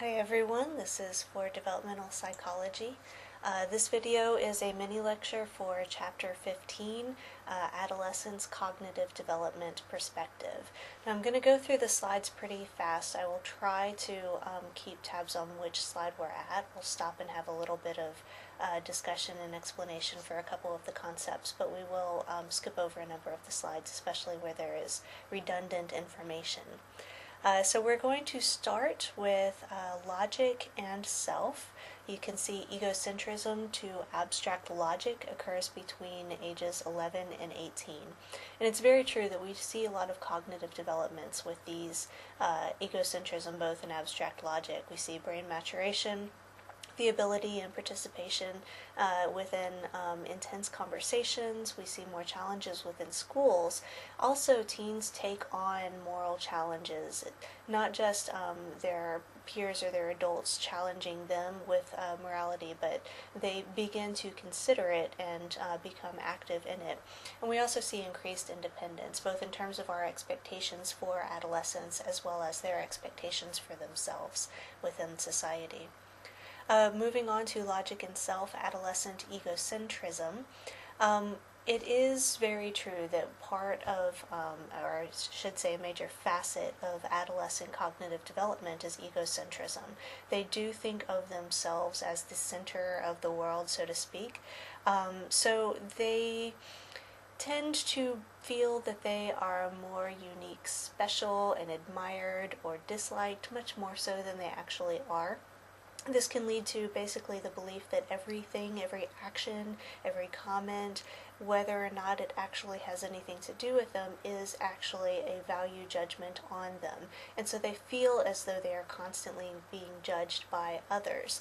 Hi everyone, this is for developmental psychology. This video is a mini lecture for chapter 15, Adolescence Cognitive Development Perspective. Now I'm going to go through the slides pretty fast. I will try to keep tabs on which slide we're at. We'll stop and have a little bit of discussion and explanation for a couple of the concepts, but we will skip over a number of the slides, especially where there is redundant information. So we're going to start with logic and self. You can see egocentrism to abstract logic occurs between ages 11 and 18. And it's very true that we see a lot of cognitive developments with these egocentrism, both in abstract logic. We see brain maturation, the ability and participation within intense conversations. We see more challenges within schools. Also, teens take on moral challenges, not just their peers or their adults challenging them with morality, but they begin to consider it and become active in it. And we also see increased independence, both in terms of our expectations for adolescents as well as their expectations for themselves within society. Moving on to logic and self, adolescent egocentrism. It is very true that part of, or I should say a major facet of adolescent cognitive development is egocentrism. They do think of themselves as the center of the world, so to speak. So they tend to feel that they are more unique, special, and admired or disliked, much more so than they actually are. This can lead to basically the belief that everything, every action, every comment, whether or not it actually has anything to do with them, is actually a value judgment on them. And so they feel as though they are constantly being judged by others.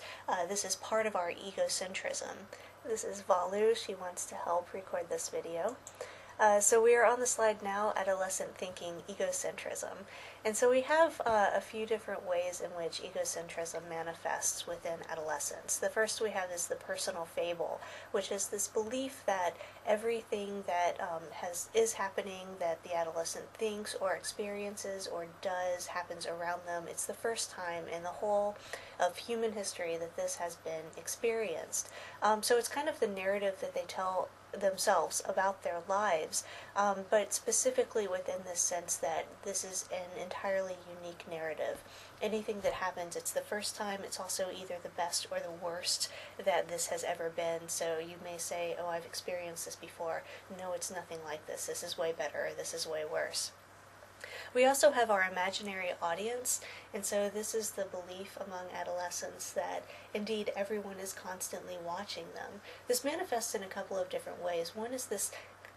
This is part of our egocentrism. This is Valu. She wants to help record this video. So we are on the slide now, adolescent thinking, egocentrism. And so we have a few different ways in which egocentrism manifests within adolescence. The first we have is the personal fable, which is this belief that everything that is happening, that the adolescent thinks or experiences or does, happens around them. It's the first time in the whole of human history that this has been experienced. So it's kind of the narrative that they tell themselves about their lives, but specifically within this sense that this is an entirely unique narrative. Anything that happens, it's the first time, it's also either the best or the worst that this has ever been. So you may say, oh, I've experienced this before. No, it's nothing like this. This is way better, or this is way worse. We also have our imaginary audience, and so this is the belief among adolescents that indeed everyone is constantly watching them. This manifests in a couple of different ways. One is this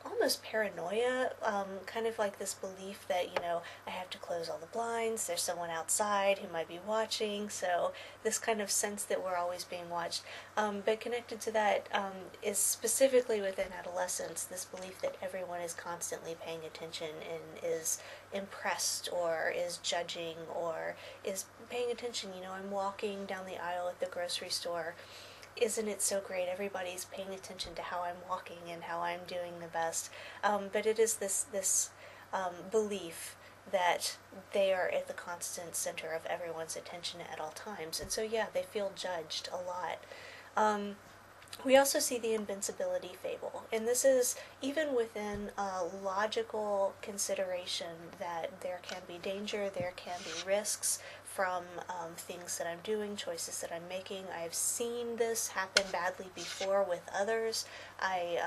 almost paranoia, kind of like this belief that, I have to close all the blinds, there's someone outside who might be watching, so this kind of sense that we're always being watched. But connected to that is specifically within adolescence, this belief that everyone is constantly paying attention and is impressed or is judging or is paying attention. I'm walking down the aisle at the grocery store. Isn't it so great? Everybody's paying attention to how I'm walking and how I'm doing the best. But it is this belief that they are at the constant center of everyone's attention at all times. And so, yeah, they feel judged a lot. We also see the invincibility fable, and this is even within logical consideration that there can be danger, there can be risks from things that I'm doing, choices that I'm making. I have seen this happen badly before with others. I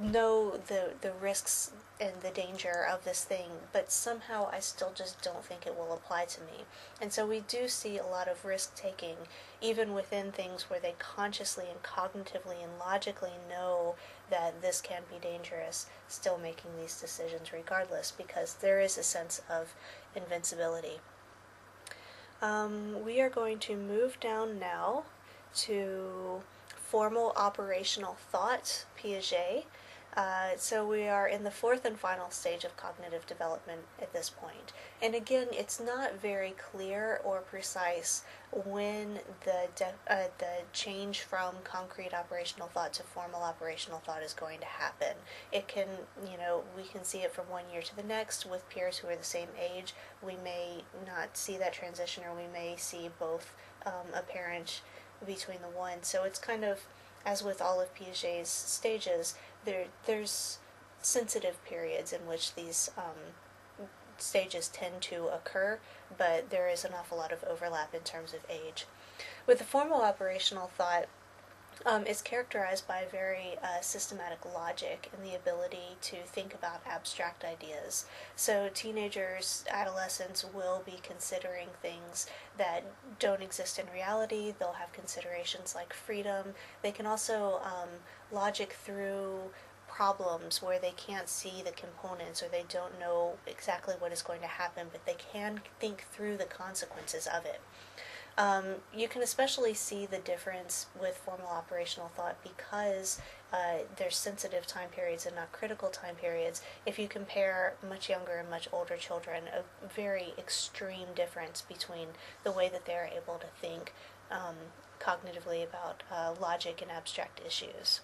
know the risks and the danger of this thing, but somehow I still just don't think it will apply to me. And so we do see a lot of risk-taking, even within things where they consciously and cognitively and logically know that this can be dangerous, still making these decisions regardless, because there is a sense of invincibility. We are going to move down now to formal operational thought, PSY. So we are in the fourth and final stage of cognitive development at this point. And again, it's not very clear or precise when the change from concrete operational thought to formal operational thought is going to happen. It can, we can see it from one year to the next with peers who are the same age. We may not see that transition, or we may see both apparent between the one. So it's kind of, as with all of Piaget's stages, there's sensitive periods in which these stages tend to occur, but there is an awful lot of overlap in terms of age. With the formal operational thought, it's characterized by very systematic logic and the ability to think about abstract ideas. So teenagers, adolescents will be considering things that don't exist in reality. They'll have considerations like freedom. They can also logic through problems where they can't see the components or they don't know exactly what is going to happen, but they can think through the consequences of it. You can especially see the difference with formal operational thought because there's sensitive time periods and not critical time periods. If you compare much younger and much older children, a very extreme difference between the way that they're able to think cognitively about logic and abstract issues.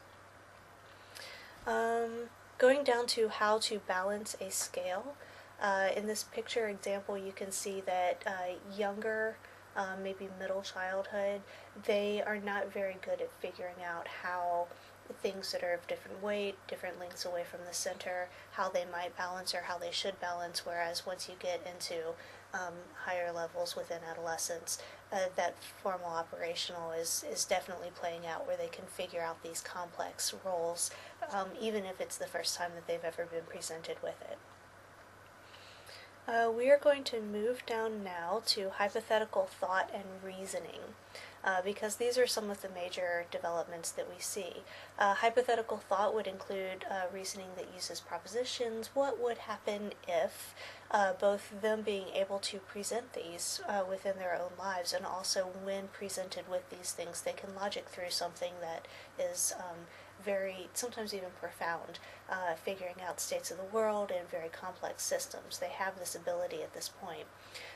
Going down to how to balance a scale. In this picture example, you can see that younger, maybe middle childhood, they are not very good at figuring out how things that are of different weight, different lengths away from the center, how they might balance or how they should balance, whereas once you get into higher levels within adolescence, that formal operational is definitely playing out, where they can figure out these complex roles, even if it's the first time that they've ever been presented with it. We are going to move down now to hypothetical thought and reasoning, because these are some of the major developments that we see. Hypothetical thought would include reasoning that uses propositions. What would happen if, both them being able to present these within their own lives, and also when presented with these things, they can logic through something that is very, sometimes even profound, figuring out states of the world and very complex systems. They have this ability at this point.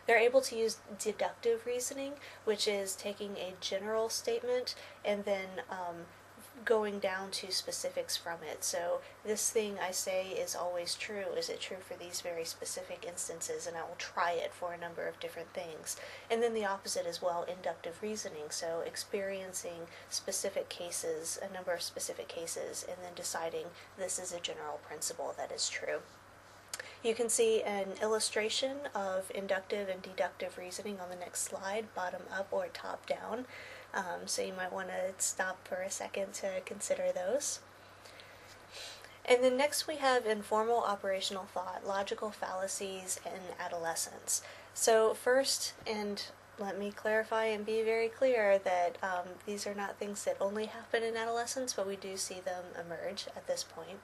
They're able to use deductive reasoning, which is taking a general statement and then going down to specifics from it. So this thing I say is always true. Is it true for these very specific instances? And I will try it for a number of different things. And then the opposite as well, inductive reasoning. So experiencing specific cases, a number of specific cases, and then deciding this is a general principle that is true. You can see an illustration of inductive and deductive reasoning on the next slide, bottom up or top down. So you might want to stop for a second to consider those. And then next we have informal operational thought, logical fallacies in adolescence. So first, and let me clarify and be very clear that these are not things that only happen in adolescence, but we do see them emerge at this point.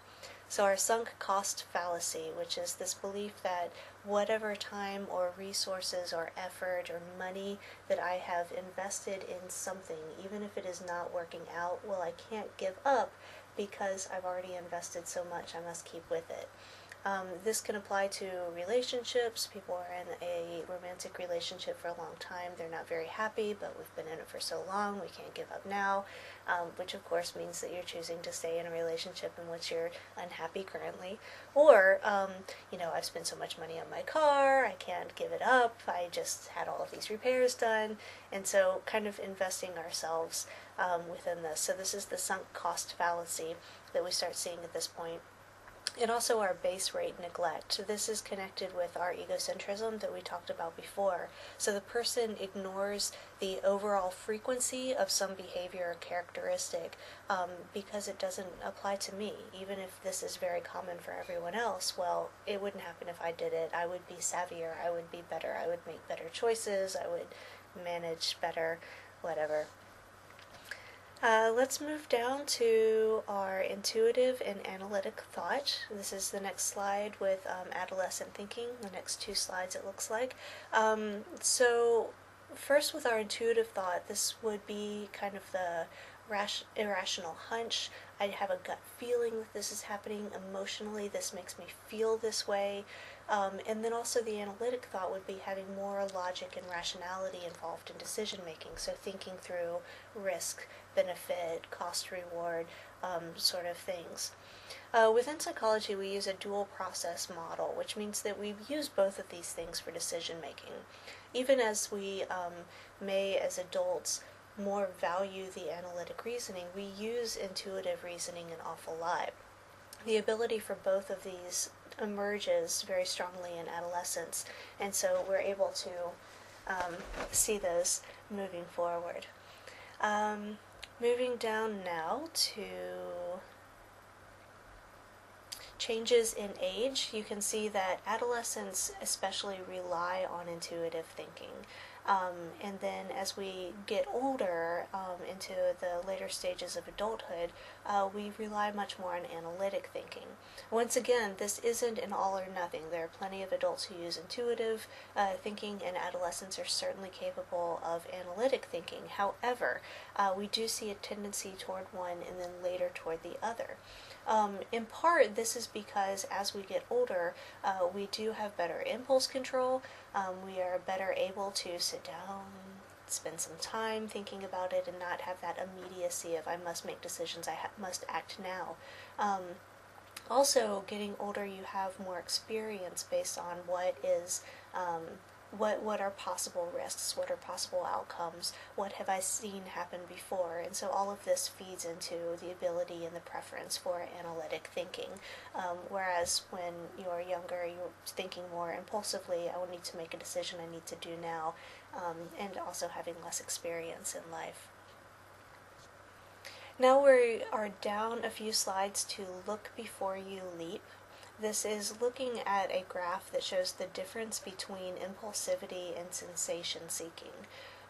So our sunk cost fallacy, which is this belief that whatever time or resources or effort or money that I have invested in something, even if it is not working out, well, I can't give up because I've already invested so much, I must keep with it. This can apply to relationships. People are in a romantic relationship for a long time. They're not very happy, but we've been in it for so long, we can't give up now, which of course means that you're choosing to stay in a relationship in which you're unhappy currently. Or, I've spent so much money on my car, I can't give it up, I just had all of these repairs done, and so kind of investing ourselves within this. So this is the sunk cost fallacy that we start seeing at this point. And also our base rate neglect. This is connected with our egocentrism that we talked about before. So the person ignores the overall frequency of some behavior or characteristic because it doesn't apply to me. Even if this is very common for everyone else, well, it wouldn't happen if I did it. I would be savvier, I would be better, I would make better choices, I would manage better, whatever. Let's move down to our intuitive and analytic thought. This is the next slide with adolescent thinking, the next two slides it looks like. So first with our intuitive thought, this would be kind of the irrational hunch, I have a gut feeling that this is happening emotionally, this makes me feel this way. And then also the analytic thought would be having more logic and rationality involved in decision making, so thinking through risk, benefit, cost, reward, sort of things. Within psychology, we use a dual process model, which means that we use both of these things for decision making. Even as we may, as adults, more value the analytic reasoning, we use intuitive reasoning an awful lot. The ability for both of these emerges very strongly in adolescence, and so we're able to see those moving forward. Moving down now to changes in age, you can see that adolescents especially rely on intuitive thinking. And then as we get older, into the later stages of adulthood, we rely much more on analytic thinking. Once again, this isn't an all or nothing. There are plenty of adults who use intuitive thinking, and adolescents are certainly capable of analytic thinking. However, we do see a tendency toward one and then later toward the other. In part, this is because as we get older, we do have better impulse control. We are better able to sit down, spend some time thinking about it, and not have that immediacy of I must make decisions, I must act now. Also, getting older, you have more experience based on what is what are possible risks, what are possible outcomes, what have I seen happen before, and so all of this feeds into the ability and the preference for analytic thinking. Whereas when you're younger, you're thinking more impulsively, I will need to make a decision I need to do now, and also having less experience in life. Now we are down a few slides to look before you leap. This is looking at a graph that shows the difference between impulsivity and sensation seeking.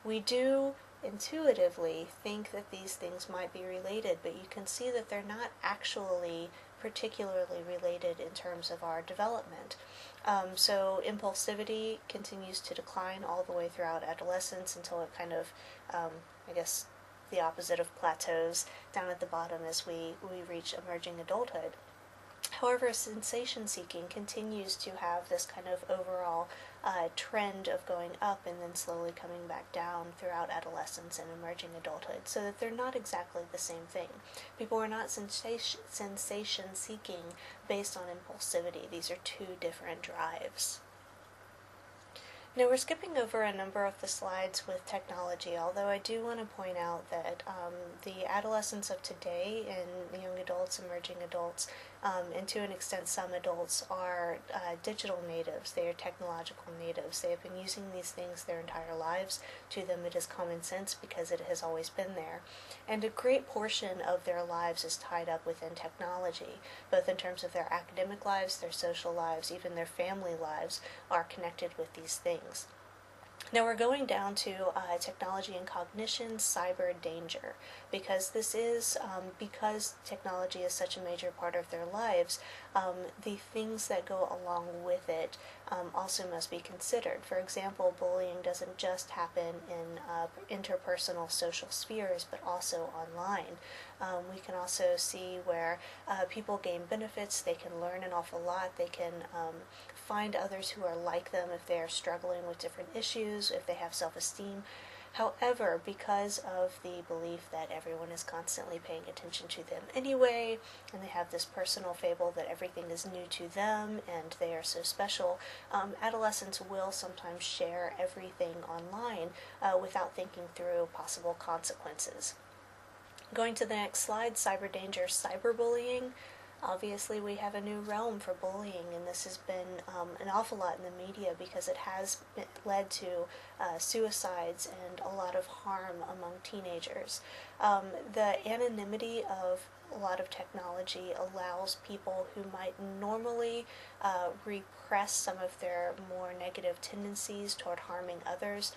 We do intuitively think that these things might be related, but you can see that they're not actually particularly related in terms of our development. So impulsivity continues to decline all the way throughout adolescence until it kind of, I guess, the opposite of plateaus down at the bottom as we reach emerging adulthood. However, sensation seeking continues to have this kind of overall trend of going up and then slowly coming back down throughout adolescence and emerging adulthood, so that they're not exactly the same thing. People are not sensation seeking based on impulsivity. These are two different drives. Now we're skipping over a number of the slides with technology, although I do want to point out that the adolescents of today and young adults, emerging adults, and to an extent some adults are digital natives. They are technological natives. They have been using these things their entire lives. To them it is common sense because it has always been there. And a great portion of their lives is tied up within technology, both in terms of their academic lives, their social lives, even their family lives are connected with these things. Now we're going down to technology and cognition, cyber danger, because this is, because technology is such a major part of their lives, the things that go along with it also must be considered. For example, bullying doesn't just happen in interpersonal social spheres, but also online. We can also see where people gain benefits, they can learn an awful lot, they can find others who are like them if they are struggling with different issues, if they have self-esteem. However, because of the belief that everyone is constantly paying attention to them anyway, and they have this personal fable that everything is new to them and they are so special, adolescents will sometimes share everything online without thinking through possible consequences. Going to the next slide, cyber danger, cyberbullying. Obviously, we have a new realm for bullying, and this has been an awful lot in the media because it has led to suicides and a lot of harm among teenagers. The anonymity of a lot of technology allows people who might normally repress some of their more negative tendencies toward harming others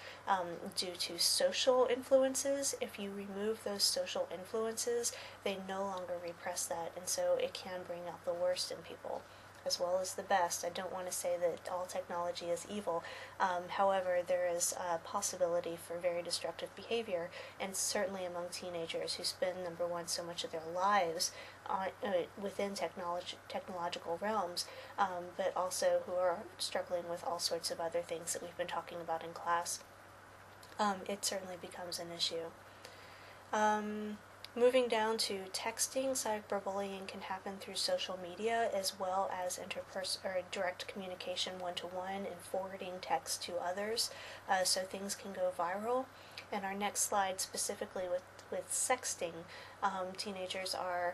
due to social influences. If you remove those social influences, they no longer repress that, and so it can bring out the worst in people. as well as the best. I don't want to say that all technology is evil. However, there is a possibility for very destructive behavior, and certainly among teenagers who spend, number one, so much of their lives within technological realms, but also who are struggling with all sorts of other things that we've been talking about in class. It certainly becomes an issue. Moving down to texting, cyberbullying can happen through social media as well as direct communication one-to-one and forwarding text to others, so things can go viral. And our next slide, specifically with sexting, teenagers are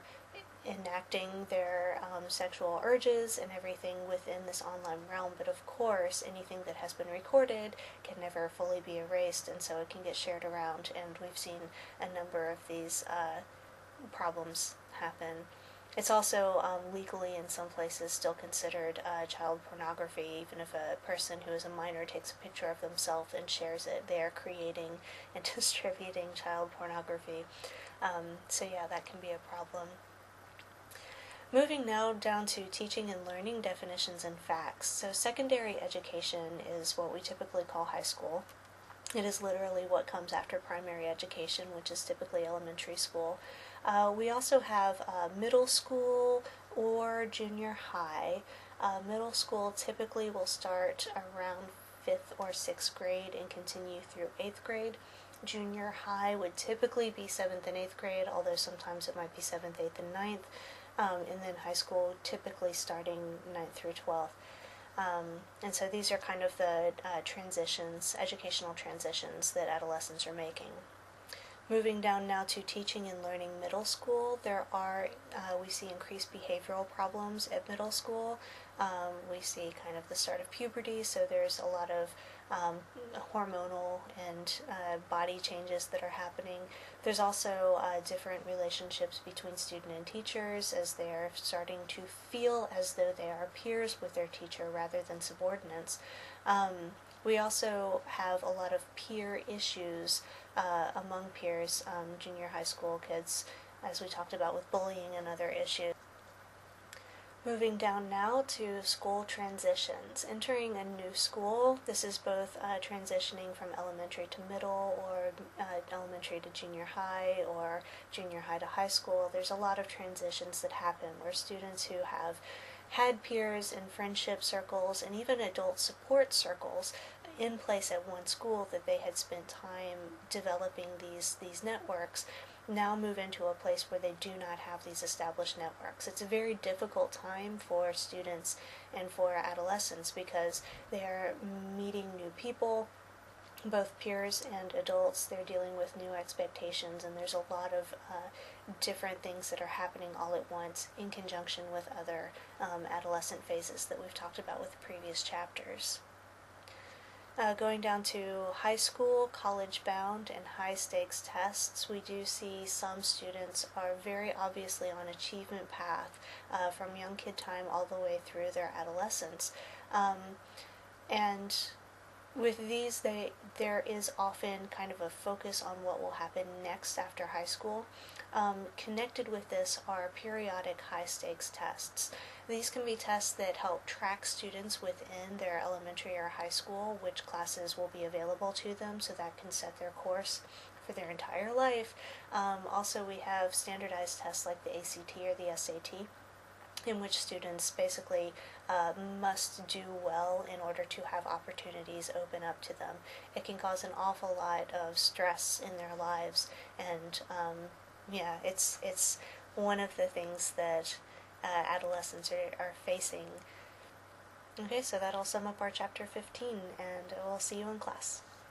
enacting their sexual urges and everything within this online realm, but of course anything that has been recorded can never fully be erased, and so it can get shared around, and we've seen a number of these problems happen. It's also legally in some places still considered child pornography. Even if a person who is a minor takes a picture of themselves and shares it, they are creating and distributing child pornography. So yeah, that can be a problem. Moving now down to teaching and learning definitions and facts. So secondary education is what we typically call high school. It is literally what comes after primary education, which is typically elementary school. We also have middle school or junior high. Middle school typically will start around 5th or 6th grade and continue through 8th grade. Junior high would typically be 7th and 8th grade, although sometimes it might be 7th, 8th, and 9th. And then high school typically starting 9th through 12th. And so these are kind of the educational transitions that adolescents are making. Moving down now to teaching and learning middle school, we see increased behavioral problems at middle school. We see kind of the start of puberty, so there's a lot of hormonal and body changes that are happening. There's also different relationships between student and teachers as they are starting to feel as though they are peers with their teacher rather than subordinates. We also have a lot of peer issues among peers, junior high school kids, as we talked about with bullying and other issues. Moving down now to school transitions. Entering a new school, this is both transitioning from elementary to middle, or elementary to junior high, or junior high to high school. There's a lot of transitions that happen where students who have had peers and friendship circles and even adult support circles in place at one school that they had spent time developing these networks now move into a place where they do not have these established networks. It's a very difficult time for students and for adolescents because they are meeting new people, both peers and adults. They're dealing with new expectations, and there's a lot of different things that are happening all at once in conjunction with other adolescent phases that we've talked about with the previous chapters. Going down to high school, college-bound, and high-stakes tests, we do see some students are very obviously on achievement path from young kid time all the way through their adolescence. And with these, there is often kind of a focus on what will happen next after high school. Connected with this are periodic high-stakes tests. These can be tests that help track students within their elementary or high school, which classes will be available to them, so that can set their course for their entire life. Also, we have standardized tests like the ACT or the SAT, in which students basically must do well in order to have opportunities open up to them. It can cause an awful lot of stress in their lives, and it's one of the things that adolescents are facing. Okay, so that'll sum up our chapter 15, and we'll see you in class.